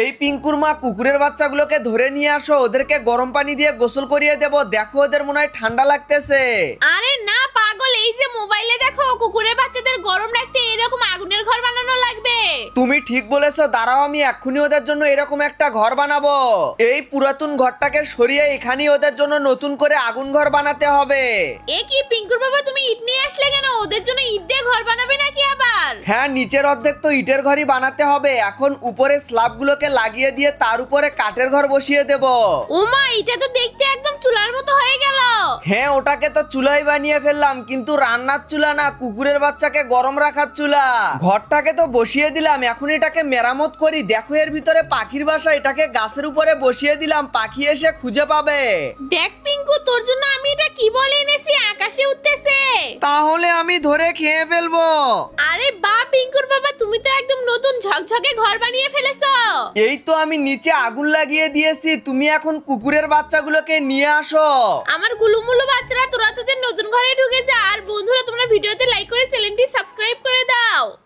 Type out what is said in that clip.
এই পিঙ্কুর মা, কুকুরের বাচ্চাগুলোকে ধরে নিয়ে আসো, ওদেরকে গরম পানি দিয়ে গোসল করিয়ে দেবো। দেখো ওদের মনে হয় ঠান্ডা লাগতেছে। আরে না পাগল, এই যে মোবাইলে দেখো কুকুরের বাচ্চাদের গরম রাখতে এরকম আগুনের ঘর বানানো লাগবে। তুমি ঠিক বলেছো, দাঁড়াও আমি এক্ষুনি ওদের জন্য এরকম একটা ঘর বানাবো। এই পুরাতন ঘরটাকে সরিয়ে এখানেই ওদের জন্য নতুন করে আগুন ঘর বানাতে হবে। এ কি পিঙ্কুর বাবা, তুমি ইট নিয়ে আসলে কেন? ওদের জন্য ইট দিয়ে ঘর বানাবে নাকি আবার? হ্যাঁ, নিচের অর্ধেক তো ইটের ঘরই বানাতে হবে। এখন উপরে স্ল্যাবগুলোকে লাগিয়ে দিয়ে তার উপরে কাঠের ঘর বসিয়ে দেব। ওমা, এটা তো দেখতে একদম চুলার মতো হয়ে গেল। হ্যাঁ, ওটাকে তো চুলাই বানিয়ে ফেললাম, কিন্তু রান্নার চুলা না, কুকুরের বাচ্চাকে গরম রাখার চুলা। ঘরটাকে তো বসিয়ে দিলাম, এখন এটাকে মেরামত করি। দেখো এর ভিতরে পাখির বাসা, এটাকে গাছের উপরে বসিয়ে দিলাম, পাখি এসে খুঁজে পাবে। দেখ পিঙ্কু, তোর জন্য আমি এটা কি বলে এনেছি, আকাশে উঠতেছে। তাহলে আমি ধরে খেয়ে ফেলবো। আরে বাহ পিঙ্কুর বাবা, তুমি তো একদম নতুন ঝকঝকে ঘর বানিয়ে ফেলেছো। এই তো আমি নিচে আগুন লাগিয়ে দিয়েছি, তুমি এখন কুকুরের বাচ্চাগুলোকে নিয়ে আসো। আমার গুলুমুলু বাচ্চারা, তোরা তোদের নতুন ঘরে ঢুকে যা। আর বন্ধু